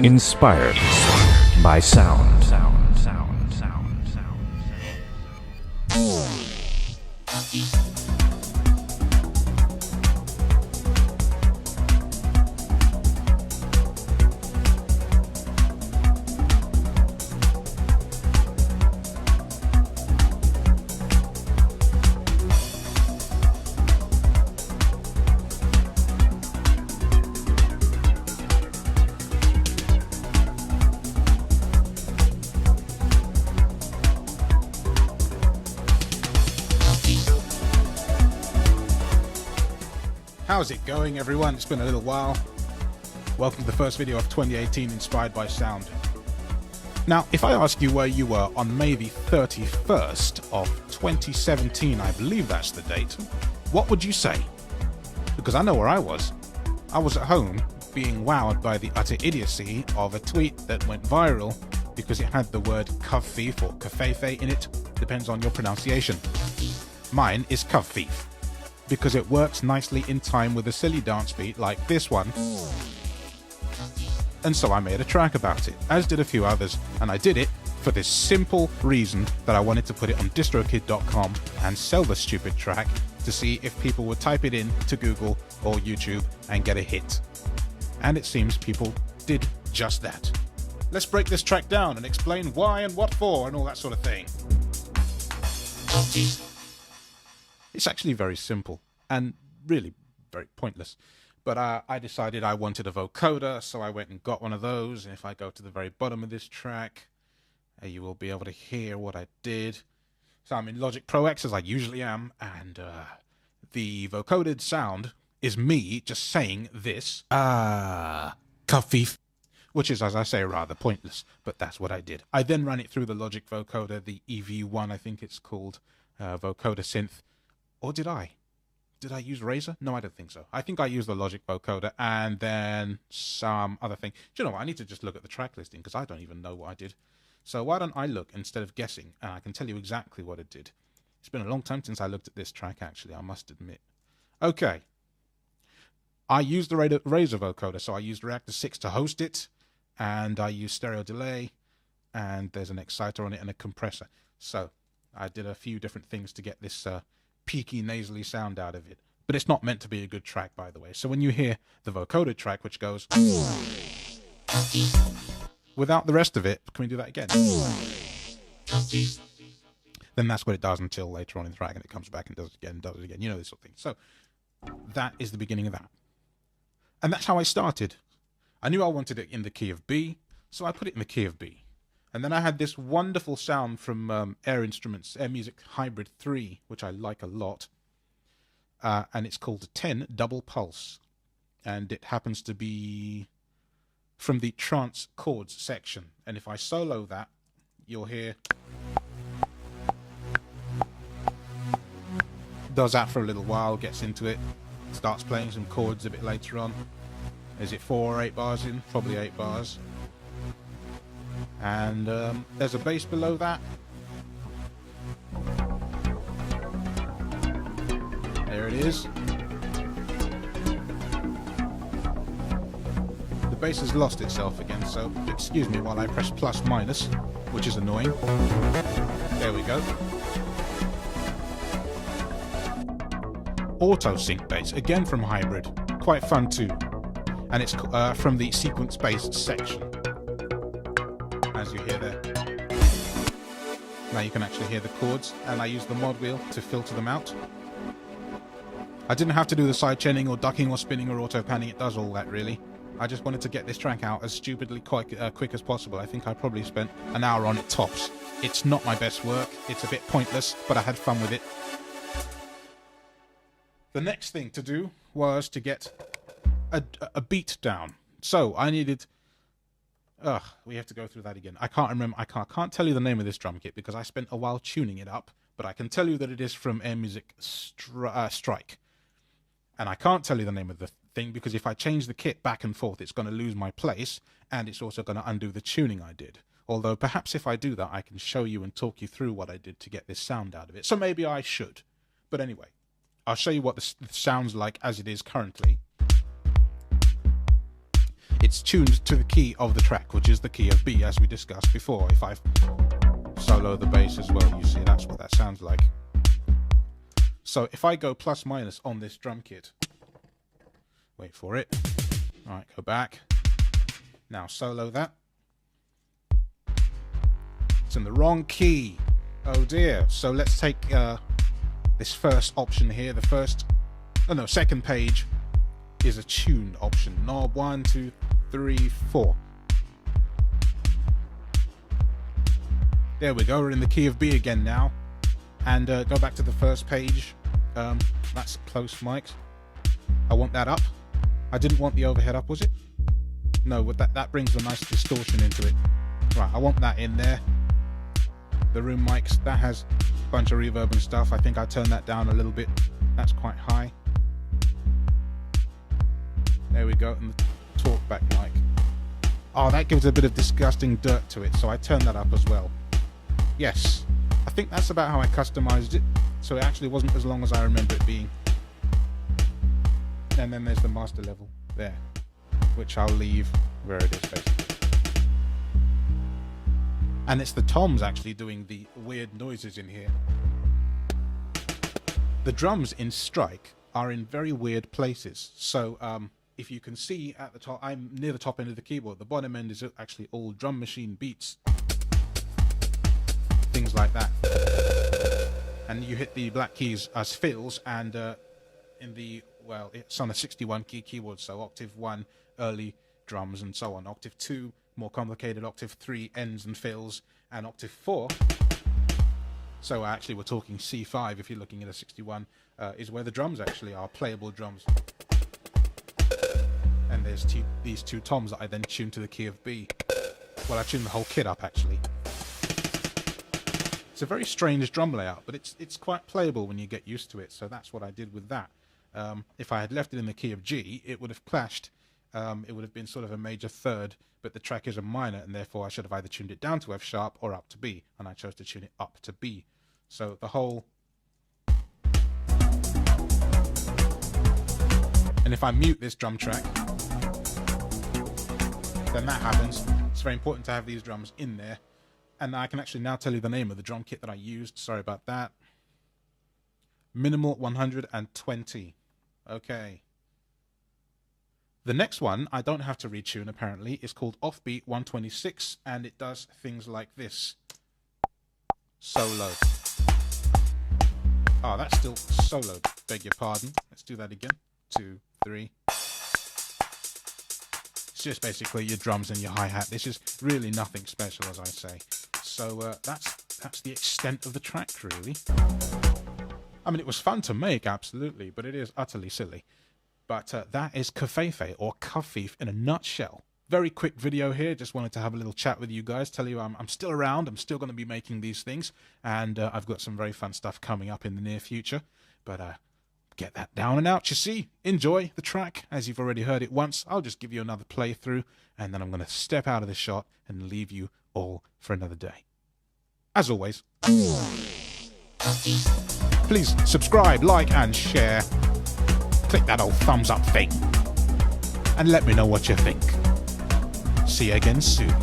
Inspired by sound. How's it going, everyone? It's been a little while. Welcome to the first video of 2018 Inspired by Sound. Now, if I ask you where you were on May the 31st of 2017, I believe that's the date, what would you say? Because I know where I was. I was at home being wowed by the utter idiocy of a tweet that went viral because it had the word Covfefe or Covfefe in it, depends on your pronunciation. Mine is Covfefe, because it works nicely in time with a silly dance beat like this one. And so I made a track about it, as did a few others, and I did it for this simple reason that I wanted to put it on distrokid.com and sell the stupid track to see if people would type it in to Google or YouTube and get a hit. And it seems people did just that. Let's break this track down and explain why and what for and all that sort of thing. It's actually very simple and really very pointless. But I decided I wanted a vocoder, so I went and got one of those. And if I go to the very bottom of this track, you will be able to hear what I did. So I'm in Logic Pro X, as I usually am, and the vocoded sound is me just saying this, Covfefe, which is, as I say, rather pointless, but that's what I did. I then ran it through the Logic vocoder, the EV1, I think it's called, vocoder synth. Or did I? Did I use Razor? No, I don't think so. I think I used the Logic vocoder and then some other thing. Do you know what? I need to just look at the track listing because I don't even know what I did. So why don't I look instead of guessing, and I can tell you exactly what it did. It's been a long time since I looked at this track, actually, I must admit. Okay. I used the Razor vocoder, so I used Reactor 6 to host it, and I used stereo delay, and there's an exciter on it and a compressor. So I did a few different things to get this peaky, nasally sound out of it. But it's not meant to be a good track, by the way. So when you hear the vocoder track, which goes without the rest of it, can we do that again? Then that's what it does until later on in the track, and it comes back and does it again, does it again. You know, this sort of thing. So that is the beginning of that. And that's how I started. I knew I wanted it in the key of B, so I put it in the key of B. And then I had this wonderful sound from Air Instruments, Air Music Hybrid 3, which I like a lot. And it's called 10 Double Pulse. And it happens to be from the trance chords section. And if I solo that, you'll hear... does that for a little while, gets into it, starts playing some chords a bit later on. Is it 4 or 8 bars in? Probably 8 bars. And there's a bass below that. There it is. The bass has lost itself again, so excuse me while I press plus minus, which is annoying. There we go. Auto sync bass, again from Hybrid. Quite fun too. And it's from the sequence bass section. As you hear there. Now you can actually hear the chords, and I use the mod wheel to filter them out. I didn't have to do the side chaining or ducking or spinning or auto panning. It does all that really. I just wanted to get this track out as stupidly quick as possible. I think I probably spent an hour on it tops. It's not my best work. It's a bit pointless, but I had fun with it. The next thing to do was to get a beat down. So I needed... we have to go through that again. I can't remember. I can't tell you the name of this drum kit because I spent a while tuning it up, but I can tell you that it is from Air Music Strike. And I can't tell you the name of the thing because if I change the kit back and forth, it's going to lose my place, and it's also going to undo the tuning I did. Although perhaps if I do that, I can show you and talk you through what I did to get this sound out of it. So maybe I should. But anyway, I'll show you what this sounds like as it is currently. it's tuned to the key of the track, which is the key of B, as we discussed before. If I solo the bass as well, you see that's what that sounds like. So if I go plus minus on this drum kit, wait for it. All right, go back. Now solo that. It's in the wrong key. Oh dear. So let's take this first option here. Second page is a tuned option. Knob 1, 2, 3, 4. There we go. We're in the key of B again now. And go back to the first page. That's close mics. I want that up. I didn't want the overhead up, was it? No, that brings a nice distortion into it. Right, I want that in there. The room mics, that has a bunch of reverb and stuff. I think I turned that down a little bit. That's quite high. There we go, and the talkback mic. Oh, that gives a bit of disgusting dirt to it, so I turned that up as well. Yes, I think that's about how I customized it, so it actually wasn't as long as I remember it being. And then there's the master level there, which I'll leave where it is basically. And it's the toms actually doing the weird noises in here. The drums in Strike are in very weird places. So if you can see at the top, I'm near the top end of the keyboard. The bottom end is actually all drum machine beats. Things like that. And you hit the black keys as fills, and it's on a 61 key keyboard, so octave 1 early drums and so on, octave 2 more complicated, octave 3 ends and fills, and octave 4, so actually we're talking C5 if you're looking at a 61, is where the drums actually are, playable drums. And there's these two toms that I then tune to the key of B. Well, I tune the whole kit up actually. It's a very strange drum layout, but it's quite playable when you get used to it, so that's what I did with that. If I had left it in the key of G, it would have clashed. It would have been sort of a major third, but the track is a minor, and therefore I should have either tuned it down to F sharp or up to B, and I chose to tune it up to B. So the whole... And if I mute this drum track, then that happens. It's very important to have these drums in there. And I can actually now tell you the name of the drum kit that I used. Sorry about that. Minimal 120. Okay. The next one, I don't have to retune apparently, is called Offbeat 126, and it does things like this. Solo. Oh, that's still soloed. Beg your pardon. Let's do that again. 2, 3. It's just basically your drums and your hi-hat. This is really nothing special, as I say. So that's the extent of the track, really. I mean, it was fun to make, absolutely, but it is utterly silly. But that is Covfefe, or Covfefe in a nutshell. Very quick video here. Just wanted to have a little chat with you guys. Tell you I'm still around. I'm still going to be making these things. And I've got some very fun stuff coming up in the near future. But get that down and out, you see. Enjoy the track. As you've already heard it once, I'll just give you another playthrough. And then I'm going to step out of this shot and leave you all for another day. As always, please subscribe, like, and share. Click that old thumbs up thing. And let me know what you think. See you again soon.